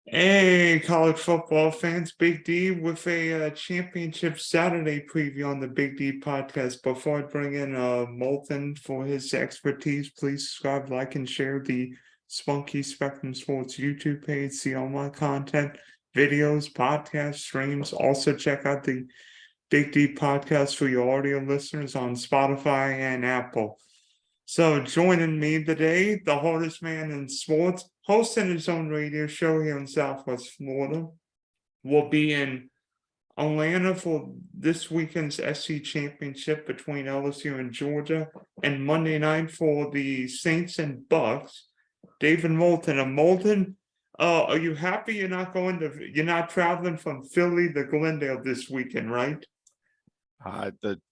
Hey, college football fans, Big D with a championship Saturday preview on the Big D podcast. Before I bring in Moulton for his expertise, please subscribe, like, and share the Spunky Spectrum Sports YouTube page. See all my content, videos, podcasts, streams. Also, check out the Big D podcast for your audio listeners on Spotify and Apple. So joining me today, the hardest man in sports, hosting his own radio show here in Southwest Florida, will be in Atlanta for this weekend's SC Championship between LSU and Georgia, and Monday night for the Saints and Bucks. David Moulton. And Moulton, are you happy you're not traveling from Philly to Glendale this weekend, right?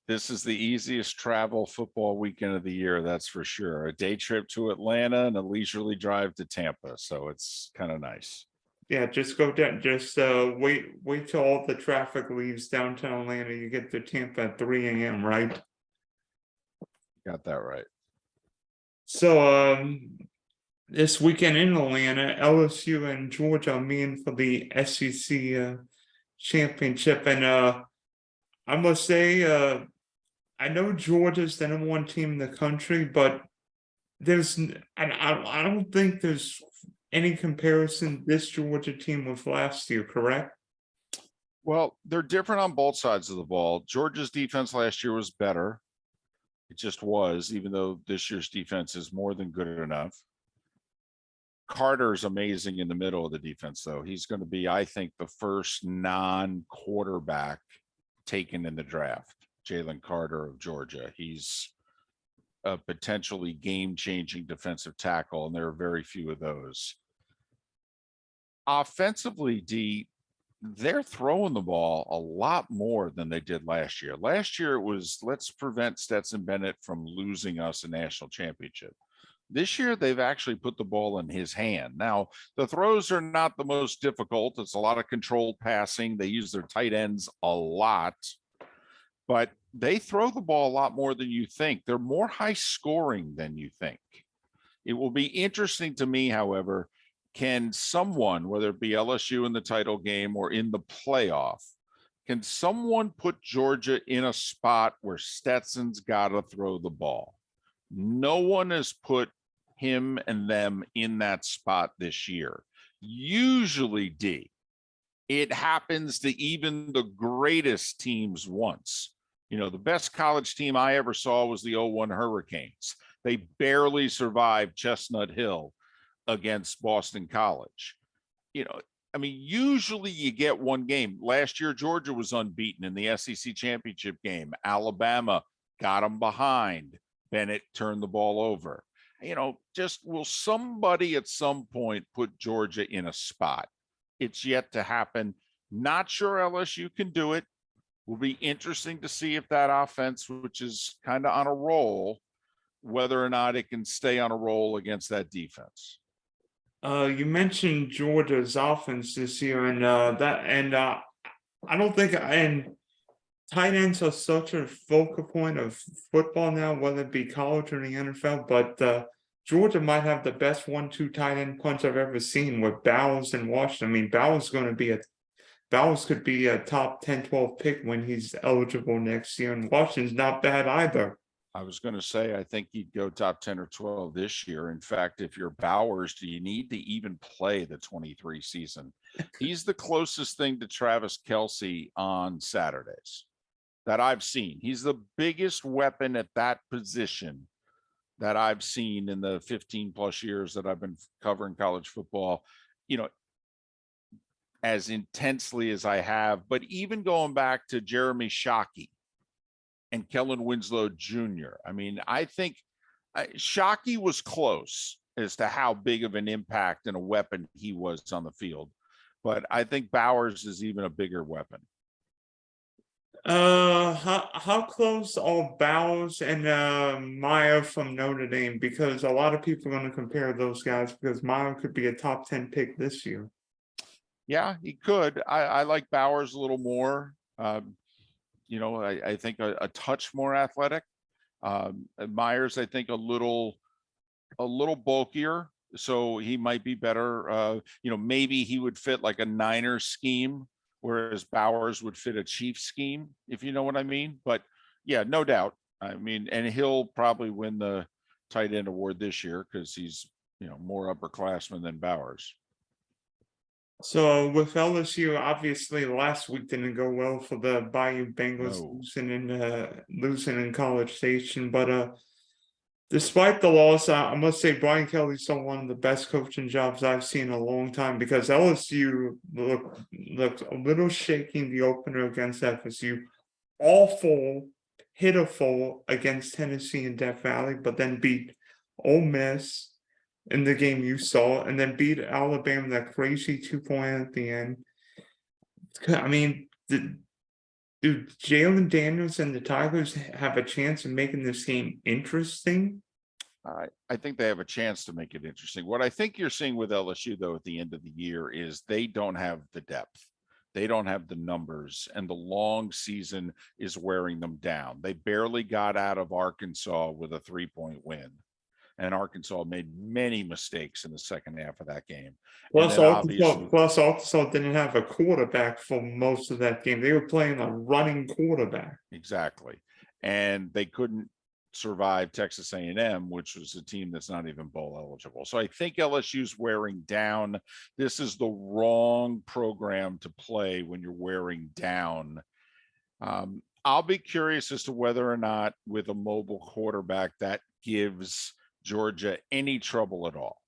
This is the easiest travel football weekend of the year, that's for sure. A day trip to Atlanta and a leisurely drive to Tampa, so it's kind of nice. Yeah, just go down. Just wait till all the traffic leaves downtown Atlanta. You get to Tampa at 3 a.m. Right? Got that right. So this weekend in Atlanta, LSU and Georgia are meeting for the SEC championship, and I must say, I know Georgia's the number one team in the country, but I don't think there's any comparison this Georgia team with last year, correct? Well, they're different on both sides of the ball. Georgia's defense last year was better. It just was, even though this year's defense is more than good enough. Carter's amazing in the middle of the defense, though. He's going to be, I think, the first non-quarterback taken in the draft. Jalen Carter of Georgia. He's a potentially game-changing defensive tackle, and there are very few of those. Offensively, they're throwing the ball a lot more than they did last year. Last year, it was let's prevent Stetson Bennett from losing us a national championship. This year, they've actually put the ball in his hand. Now, the throws are not the most difficult. It's a lot of controlled passing. They use their tight ends a lot, but they throw the ball a lot more than you think. They're more high scoring than you think. It will be interesting to me, however, can someone, whether it be LSU in the title game or in the playoff, can someone put Georgia in a spot where Stetson's got to throw the ball? No one has put him and them in that spot this year. Usually, it happens to even the greatest teams once. You know, the best college team I ever saw was the 01 Hurricanes. They barely survived Chestnut Hill against Boston College. You know, I mean, usually you get one game. Last year, Georgia was unbeaten in the SEC championship game. Alabama got them behind. Bennett turned the ball over. You know, just will somebody at some point put Georgia in a spot? It's yet to happen. Not sure LSU can do it. Will be interesting to see if that offense, which is kind of on a roll, whether or not it can stay on a roll against that defense. You mentioned Georgia's offense this year, and I don't think and tight ends are such a focal point of football now, whether it be college or the NFL. But Georgia might have the best 1-2 tight end punch I've ever seen with Bowers and Washington. I mean, Bowers could be a top 10, 12 pick when he's eligible next year, and Washington's not bad either. I was going to say, I think he'd go top 10 or 12 this year. In fact, if you're Bowers, do you need to even play the 23 season? He's the closest thing to Travis Kelce on Saturdays that I've seen. He's the biggest weapon at that position that I've seen in the 15 plus years that I've been covering college football, you know, as intensely as I have. But even going back to Jeremy Shockey and Kellen Winslow Jr. I mean, I think Shockey was close as to how big of an impact and a weapon he was on the field. But I think Bowers is even a bigger weapon. How close are Bowers and Meyer from Notre Dame? Because a lot of people are going to compare those guys because Meyer could be a top 10 pick this year. Yeah, he could. I like Bowers a little more. You know, I think a touch more athletic. Myers, I think, a little bulkier, So he might be better. Maybe he would fit like a Niners scheme, whereas Bowers would fit a Chiefs scheme, if you know what I mean. But yeah, no doubt. I mean, and he'll probably win the tight end award this year because he's, more upperclassman than Bowers. So with LSU, obviously last week didn't go well for the Bayou Bengals No. losing in College Station, but despite the loss, I must say Brian Kelly's done one of the best coaching jobs I've seen in a long time because LSU looked a little shaky in the opener against FSU, awful, hittable against Tennessee and Death Valley, but then beat Ole Miss in the game you saw, and then beat Alabama that crazy 2-point at the end. I mean, do Jayden Daniels and the Tigers have a chance of making this game interesting? I think they have a chance to make it interesting. What I think you're seeing with LSU, though, at the end of the year is they don't have the depth. They don't have the numbers, and the long season is wearing them down. They barely got out of Arkansas with a 3-point win, and Arkansas made many mistakes in the second half of that game. And Plus, then obviously, Arkansas didn't have a quarterback for most of that game. They were playing a running quarterback. exactly, and they couldn't survive Texas A&M, which was a team that's not even bowl eligible. So I think LSU's wearing down. This is the wrong program to play when you're wearing down. I'll be curious as to whether or not with a mobile quarterback that gives Georgia any trouble at all.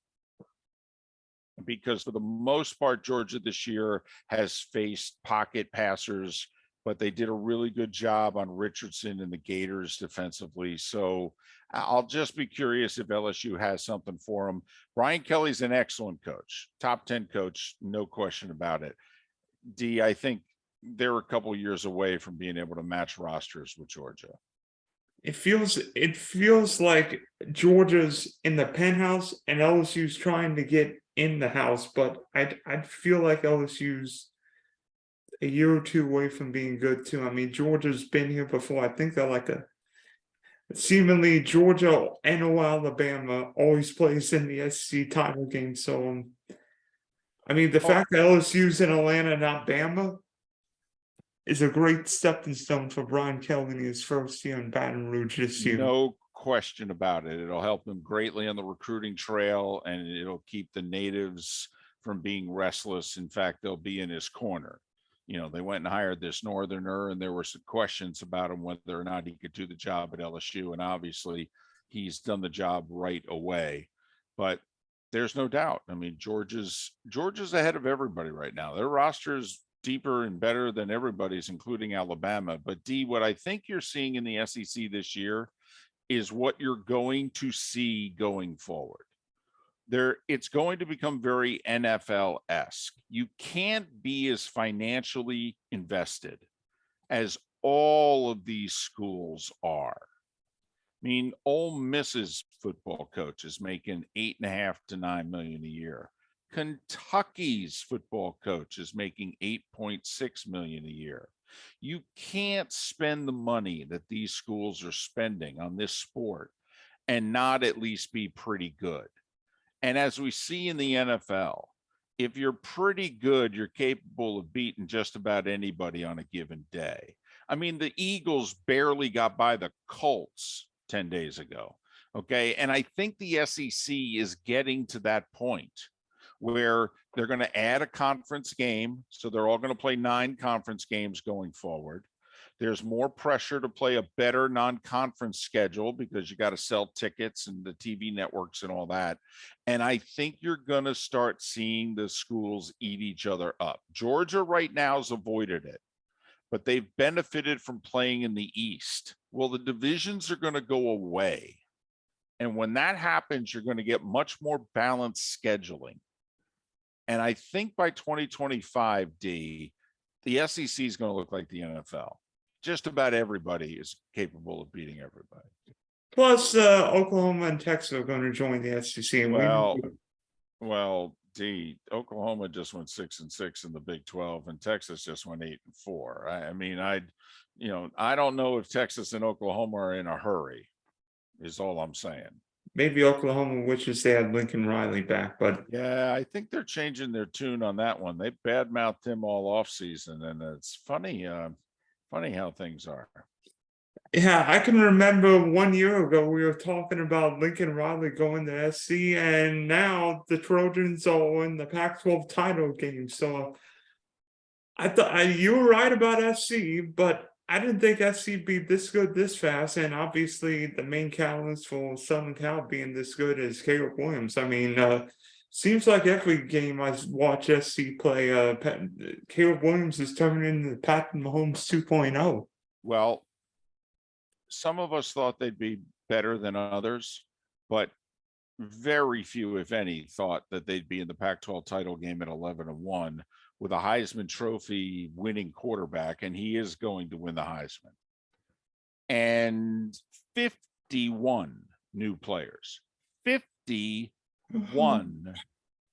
Because for the most part, Georgia this year has faced pocket passers, but they did a really good job on Richardson and the Gators defensively. So I'll just be curious if LSU has something for them. Brian Kelly's an excellent coach, top 10 coach, no question about it. D, I think they're a couple of years away from being able to match rosters with Georgia. It feels like Georgia's in the penthouse and LSU's trying to get in the house, but I'd feel like LSU's a year or two away from being good too. I mean, Georgia's been here before. I think they're like seemingly Georgia and Alabama always plays in the SEC title game. So I mean, the fact that LSU's in Atlanta, not Bama, is a great stepping stone for Brian Kelly in his first year in Baton Rouge this year. No question about it. It'll help them greatly on the recruiting trail, and it'll keep the natives from being restless. In fact, they'll be in his corner. They went and hired this northerner, and there were some questions about him whether or not he could do the job at LSU. And obviously, he's done the job right away. But there's no doubt. I mean, Georgia's ahead of everybody right now. Their roster is deeper and better than everybody's, including Alabama. But D, what I think you're seeing in the SEC this year is what you're going to see going forward. It's going to become very NFL-esque. You can't be as financially invested as all of these schools are. I mean, Ole Miss's football coach is making $8.5 to $9 million a year. Kentucky's football coach is making $8.6 million a year. You can't spend the money that these schools are spending on this sport and not at least be pretty good. And as we see in the NFL, if you're pretty good, you're capable of beating just about anybody on a given day. I mean, the Eagles barely got by the Colts 10 days ago. Okay. And I think the SEC is getting to that point where they're going to add a conference game. So they're all going to play 9 conference games going forward. There's more pressure to play a better non-conference schedule because you got to sell tickets and the TV networks and all that. And I think you're going to start seeing the schools eat each other up. Georgia right now has avoided it, but they've benefited from playing in the East. Well, the divisions are going to go away. And when that happens, you're going to get much more balanced scheduling. And I think by 2025, D, the SEC is going to look like the NFL. Just about everybody is capable of beating everybody. Plus, Oklahoma and Texas are going to join the SEC. And Well, D, Oklahoma just went 6-6 in the Big 12, and Texas just went 8-4. I mean, I don't know if Texas and Oklahoma are in a hurry. Is all I'm saying. Maybe Oklahoma wishes they had Lincoln Riley back, but Yeah, I think they're changing their tune on that one. They badmouthed him all off season, and it's funny, funny how things are. yeah, I can remember 1 year ago we were talking about Lincoln Riley going to SC, and now the Trojans are in the Pac-12 title game. So I thought you were right about SC, but I didn't think SC be this good this fast. And obviously, the main catalyst for Southern Cal being this good is Caleb Williams. I mean, seems like every game I watch SC play, Caleb Williams is turning into Patrick Mahomes 2.0. Well, some of us thought they'd be better than others, but very few, if any, thought that they'd be in the Pac-12 title game at 11-1 with a Heisman Trophy winning quarterback, and he is going to win the Heisman. And 51 new players. 51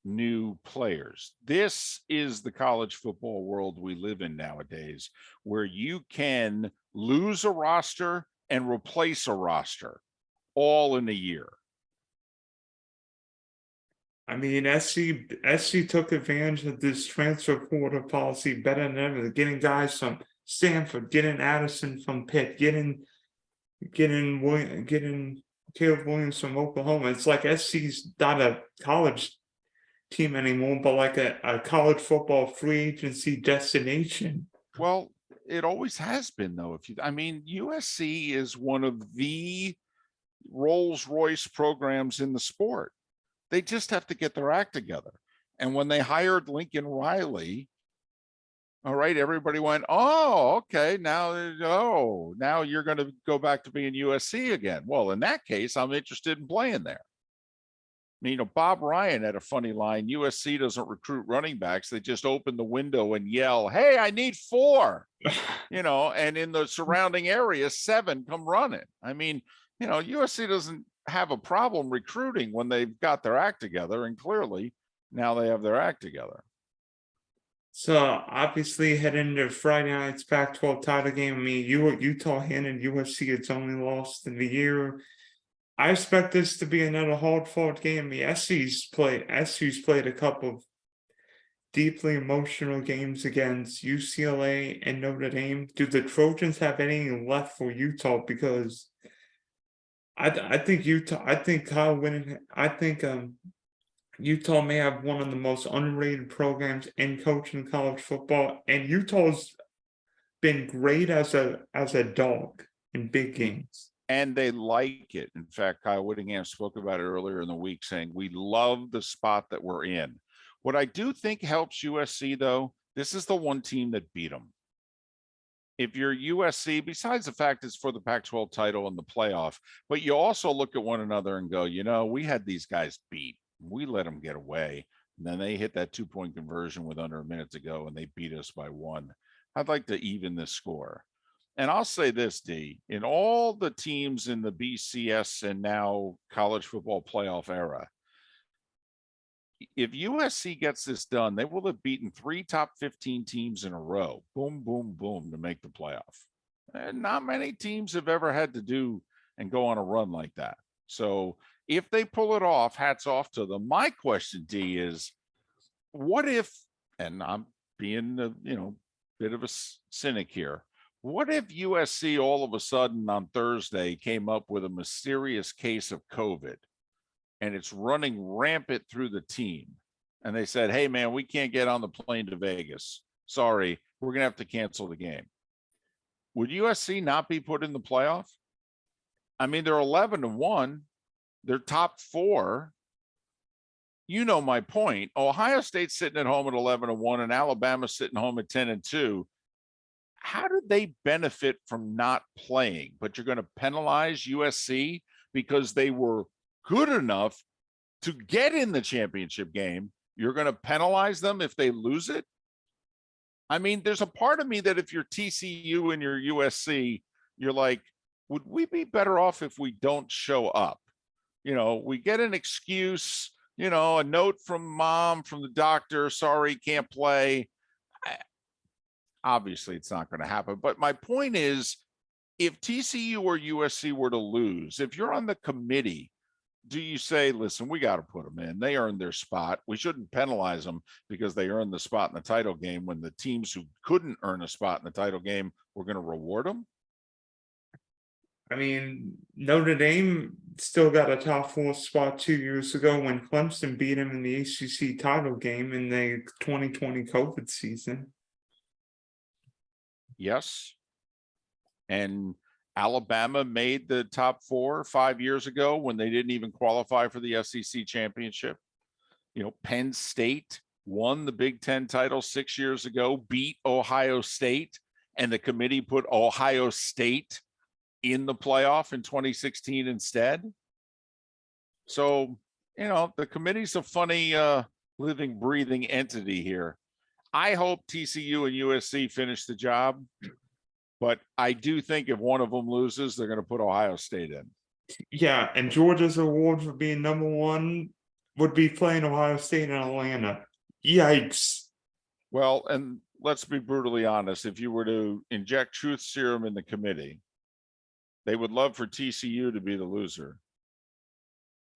new players. This is the college football world we live in nowadays, where you can lose a roster and replace a roster all in a year. I mean, SC took advantage of this transfer portal policy better than ever, getting guys from Stanford, getting Addison from Pitt, getting Caleb Williams from Oklahoma. It's like SC's not a college team anymore, but like a college football free agency destination. Well, it always has been, though. I mean, USC is one of the Rolls-Royce programs in the sport. They just have to get their act together. And when they hired Lincoln Riley, all right, everybody went, oh, okay, now you're going to go back to being USC again. Well, in that case, I'm interested in playing there. You know, Bob Ryan had a funny line: USC doesn't recruit running backs. They just open the window and yell, hey, I need 4, you know, and in the surrounding area, 7 come running. I mean, you know, USC doesn't have a problem recruiting when they've got their act together, and clearly now they have their act together. So obviously heading into Friday night's Pac-12 title game. I mean, Utah handed USC its only loss in the year. I expect this to be another hard-fought game. The SU's played a couple of deeply emotional games against UCLA and Notre Dame. Do the Trojans have anything left for Utah? Because I think Kyle winning. I think Utah may have one of the most underrated programs in coaching college football, and Utah's been great as a dog in big games. And they like it. In fact, Kyle Whittingham spoke about it earlier in the week, saying, we love the spot that we're in. What I do think helps USC, though, this is the one team that beat them. If you're USC, besides the fact it's for the Pac-12 title and the playoff, but you also look at one another and go, you know, we had these guys beat. We let them get away. And then they hit that 2-point conversion with under a minute to go, and they beat us by 1. I'd like to even this score. And I'll say this, D, in all the teams in the BCS and now college football playoff era, if USC gets this done, they will have beaten 3 top 15 teams in a row. Boom, boom, boom, to make the playoff. And not many teams have ever had to do and go on a run like that. So if they pull it off, hats off to them. My question, D, is what if, and I'm being a, bit of a cynic here, what if USC all of a sudden on Thursday came up with a mysterious case of COVID and it's running rampant through the team, and they said, hey, man, we can't get on the plane to Vegas. Sorry, we're going to have to cancel the game. Would USC not be put in the playoff? I mean, they're 11-1. They're top 4. You know my point. Ohio State's sitting at home at 11-1 and Alabama's sitting home at 10-2. How did they benefit from not playing? But you're going to penalize USC because they were good enough to get in the championship game. You're going to penalize them if they lose it? I mean, there's a part of me that if you're TCU and you're USC, you're like, would we be better off if we don't show up? We get an excuse, a note from mom, from the doctor, sorry, can't play. Obviously, it's not going to happen. But my point is, if TCU or USC were to lose, if you're on the committee do you say, listen, we got to put them in. They earned their spot. We shouldn't penalize them because they earned the spot in the title game when the teams who couldn't earn a spot in the title game were going to reward them? I mean, Notre Dame still got a top 4 spot 2 years ago when Clemson beat them in the ACC title game in the 2020 COVID season. Yes. And Alabama made the top 4 5 years ago when they didn't even qualify for the SEC championship. Penn State won the Big Ten title 6 years ago, beat Ohio State, and the committee put Ohio State in the playoff in 2016 instead. So, the committee's a funny living, breathing entity here. I hope TCU and USC finish the job, but I do think if one of them loses, they're going to put Ohio State in. Yeah, and Georgia's award for being number 1 would be playing Ohio State in Atlanta. Yikes. Well, and let's be brutally honest. If you were to inject truth serum in the committee, they would love for TCU to be the loser.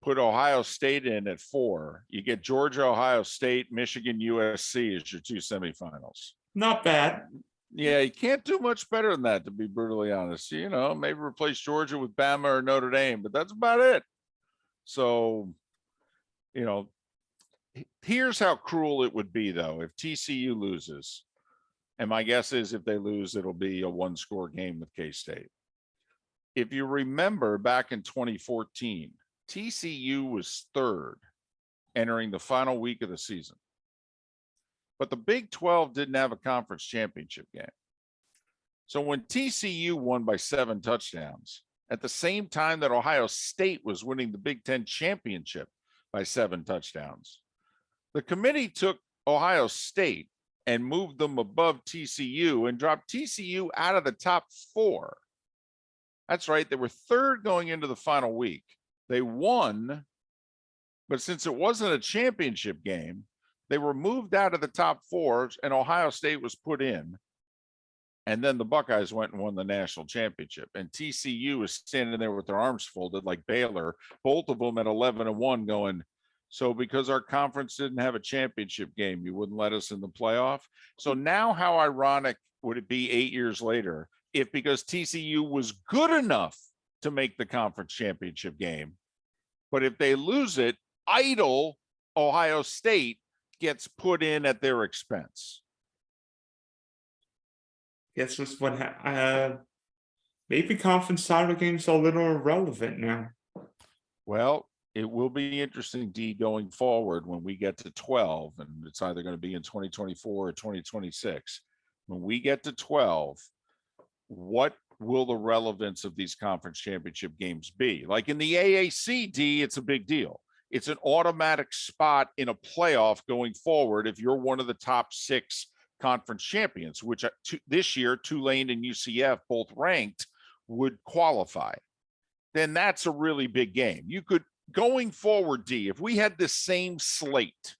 Put Ohio State in at 4. You get Georgia, Ohio State, Michigan, USC as your 2 semifinals. Not bad. Yeah, you can't do much better than that, to be brutally honest. Maybe replace Georgia with Bama or Notre Dame, but that's about it. So, here's how cruel it would be, though, if TCU loses. And my guess is if they lose, it'll be a 1-score game with K-State. If you remember back in 2014, TCU was 3rd entering the final week of the season. But the Big 12 didn't have a conference championship game. So when TCU won by 7 touchdowns, at the same time that Ohio State was winning the Big 10 championship by 7 touchdowns, the committee took Ohio State and moved them above TCU and dropped TCU out of the top 4. That's right. They were 3rd going into the final week. They won, but since it wasn't a championship game, they were moved out of the top 4 and Ohio State was put in. And then the Buckeyes went and won the national championship. And TCU was standing there with their arms folded like Baylor, both of them at 11-1 going, so because our conference didn't have a championship game, you wouldn't let us in the playoff. So now how ironic would it be 8 years later if because TCU was good enough to make the conference championship game, but if they lose it, idle Ohio State gets put in at their expense. Guess what's what maybe conference title games are a little irrelevant now. Well, it will be interesting, D, going forward when we get to 12, and it's either going to be in 2024 or 2026. When we get to 12, what will the relevance of these conference championship games be? Like in the AAC, D, it's a big deal. It's an automatic spot in a playoff going forward if you're one of the top 6 conference champions, which this year Tulane and UCF both ranked would qualify. Then that's a really big game. You could, going forward, D, if we had the same slate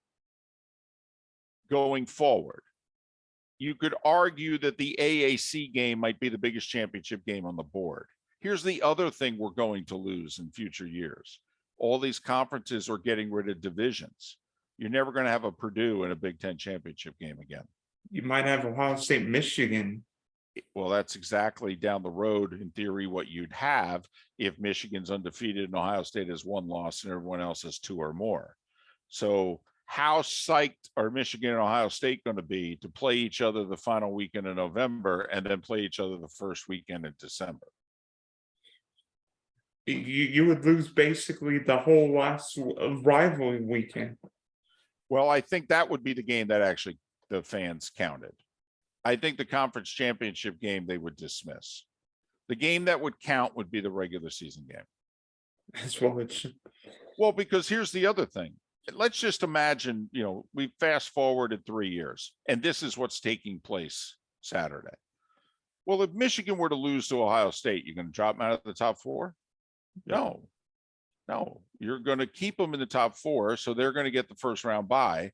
going forward, you could argue that the AAC game might be the biggest championship game on the board. Here's the other thing we're going to lose in future years. All these conferences are getting rid of divisions. You're never going to have a Purdue in a Big Ten championship game again. You might have Ohio State, Michigan. Well, that's exactly down the road, in theory, what you'd have if Michigan's undefeated and Ohio State has 1 loss and everyone else has 2 or more. So how psyched are Michigan and Ohio State going to be to play each other the final weekend in November and then play each other the first weekend in December? You would lose basically the whole last rivalry weekend. Well, I think that would be the game that actually the fans counted. I think the conference championship game they would dismiss. The game that would count would be the regular season game. As well, well, because here's the other thing. Let's just imagine, we fast forwarded 3 years, and this is what's taking place Saturday. Well, if Michigan were to lose to Ohio State, you're going to drop them out of the top 4? No, you're going to keep them in the top 4. So they're going to get the first round bye.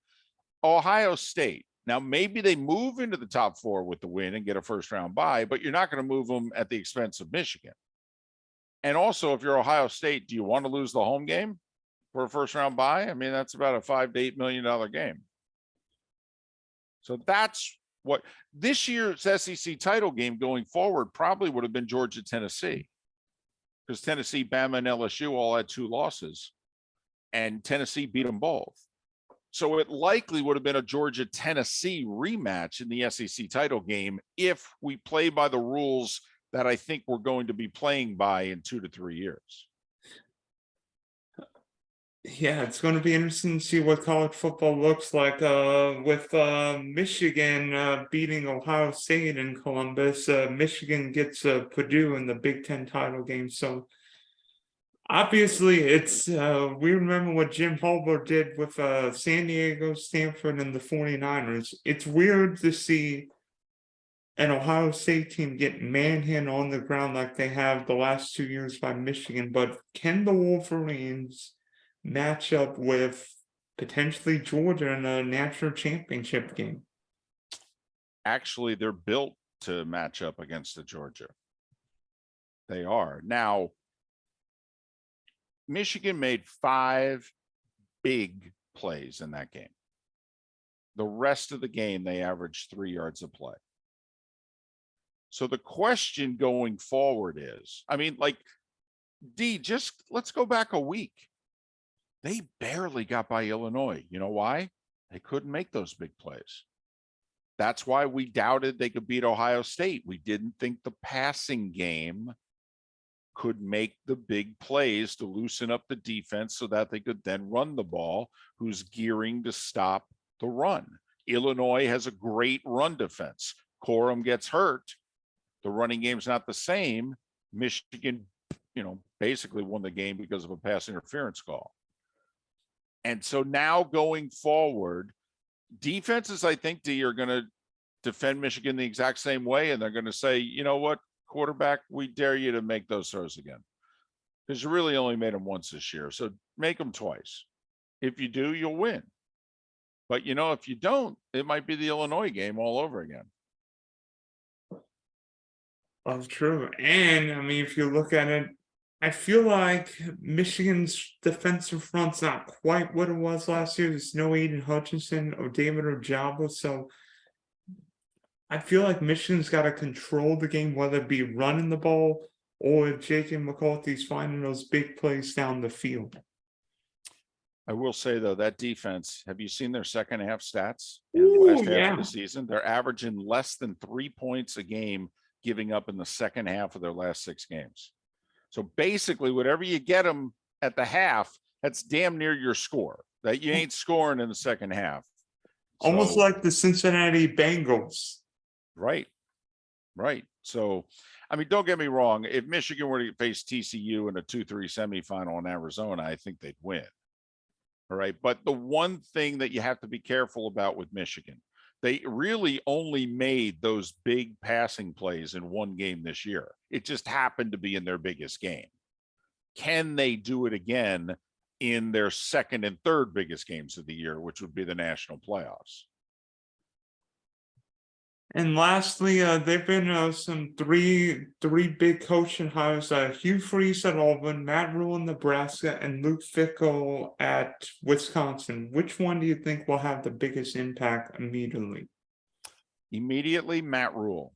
Ohio State. Now, maybe they move into the top 4 with the win and get a first round bye, but you're not going to move them at the expense of Michigan. And also, if you're Ohio State, do you want to lose the home game? for a first round bye. I mean, that's about a $5 to $8 million game. So that's what this year's SEC title game going forward probably would have been Georgia, Tennessee, because Tennessee, Bama, and LSU all had 2 losses, and Tennessee beat them both. So it likely would have been a Georgia, Tennessee rematch in the SEC title game if we play by the rules that I think we're going to be playing by in 2 to 3 years. Yeah, it's going to be interesting to see what college football looks like with Michigan beating Ohio State in Columbus. Michigan gets Purdue in the Big Ten title game. So obviously it's we remember what Jim Harbaugh did with San Diego, Stanford, and the 49ers. It's weird to see an Ohio State team get manhandled on the ground like they have the last 2 years by Michigan, but can the Wolverines match up with potentially Georgia in a national championship game? Actually, they're built to match up against the Georgia. They are. Now, Michigan made 5 big plays in that game. The rest of the game, they averaged 3 yards a play. So the question going forward is, I mean, like, just let's go back a week. They barely got by Illinois. You know why? They couldn't make those big plays. That's why we doubted they could beat Ohio State. We didn't think the passing game could make the big plays to loosen up the defense so that they could then run the ball, who's gearing to stop the run. Illinois has a great run defense. Corum gets hurt. The running game's not the same. Michigan, basically won the game because of a pass interference call. And so now going forward, defenses, I think, D, are going to defend Michigan the exact same way. And they're going to say, you know what, quarterback, we dare you to make those throws again. Because you really only made them once this year. So make them twice. If you do, you'll win. But, if you don't, it might be the Illinois game all over again. Well, true. And I mean, if you look at it, I feel like Michigan's defensive front's not quite what it was last year. There's no Aiden Hutchinson or David Ojabo, so I feel like Michigan's got to control the game, whether it be running the ball or if J.J. McCarthy's finding those big plays down the field. I will say, though, that defense, have you seen their second half stats in the last half of the season? They're averaging less than 3 points a game, giving up in the second half of their last 6 games. So basically, whatever you get them at the half, that's damn near your score. That you ain't scoring in the second half. Almost like the Cincinnati Bengals. Right. So, I mean, don't get me wrong. If Michigan were to face TCU in a 2-3 semifinal in Arizona, I think they'd win. All right. But the one thing that you have to be careful about with Michigan, they really only made those big passing plays in one game this year. It just happened to be in their biggest game. Can they do it again in their second and third biggest games of the year, which would be the national playoffs? And lastly, there've been some three big coaching hires: Hugh Freeze at Auburn, Matt Rule in Nebraska, and Luke Fickell at Wisconsin. Which one do you think will have the biggest impact immediately? Immediately, Matt Rule.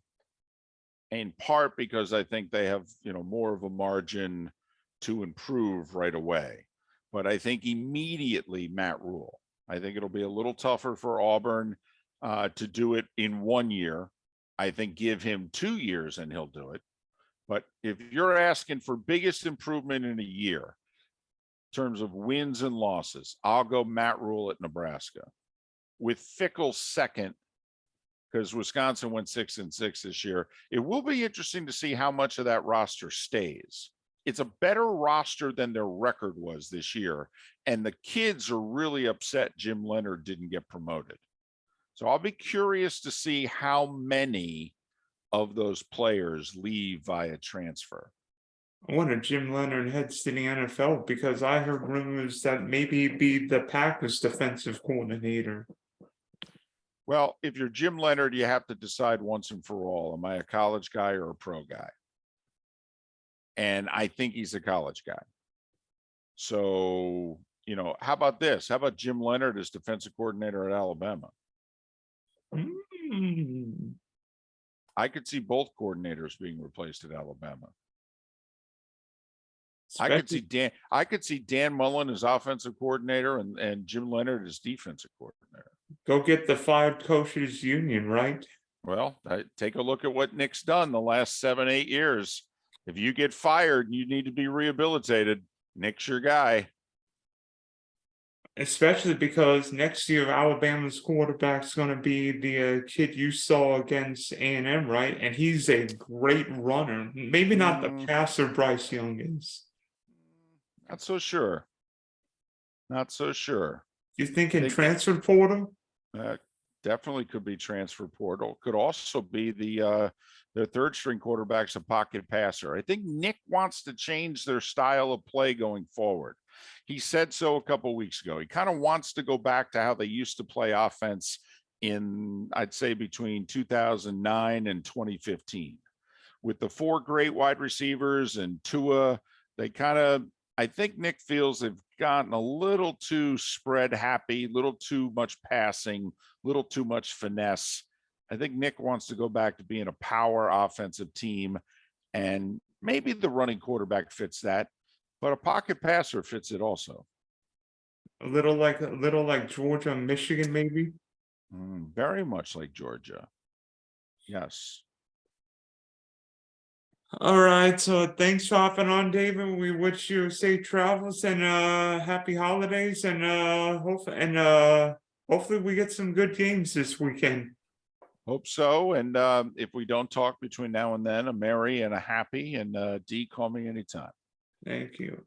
In part because I think they have, more of a margin to improve right away. But I think immediately Matt Rule. I think it'll be a little tougher for Auburn to do it in 1 year. I think give him 2 years and he'll do it. But if you're asking for biggest improvement in a year in terms of wins and losses, I'll go Matt Rule at Nebraska. With Fickell second, because Wisconsin went 6-6 this year. It will be interesting to see how much of that roster stays. It's a better roster than their record was this year. And the kids are really upset Jim Leonard didn't get promoted. So I'll be curious to see how many of those players leave via transfer. I wonder Jim Leonard heads to the NFL, because I heard rumors that maybe he'd be the Packers defensive coordinator. Well, if you're Jim Leonard, you have to decide once and for all, am I a college guy or a pro guy? And I think he's a college guy. So how about this? How about Jim Leonard as defensive coordinator at Alabama? Mm. I could see both coordinators being replaced at Alabama. Especially, I could see Dan Mullen as offensive coordinator and Jim Leonard as defensive coordinator. go get the 5 coaches union, right? Well, take a look at what Nick's done the last 7-8 years. If you get fired and you need to be rehabilitated, Nick's your guy. Especially because next year Alabama's quarterback's going to be the kid you saw against A&M, right? And he's a great runner. Maybe not the passer Bryce Young is. Not so sure. Not so sure. You thinking Think- transfer portal? Definitely could be transfer portal. Could also be their third string quarterback's a pocket passer. I think Nick wants to change their style of play going forward. He said so a couple of weeks ago. He kind of wants to go back to how they used to play offense in, I'd say, between 2009 and 2015. With the 4 great wide receivers and Tua, I think Nick feels they've gotten a little too spread happy, a little too much passing, a little too much finesse. I think Nick wants to go back to being a power offensive team, and maybe the running quarterback fits that, but a pocket passer fits it also. A little like Georgia and Michigan, maybe. Very much like Georgia. Yes. All right, so thanks for hopping on, David. We wish you safe travels and happy holidays, and hopefully we get some good games this weekend. Hope so. And if we don't talk between now and then, a merry and a happy, and D, call me anytime. Thank you.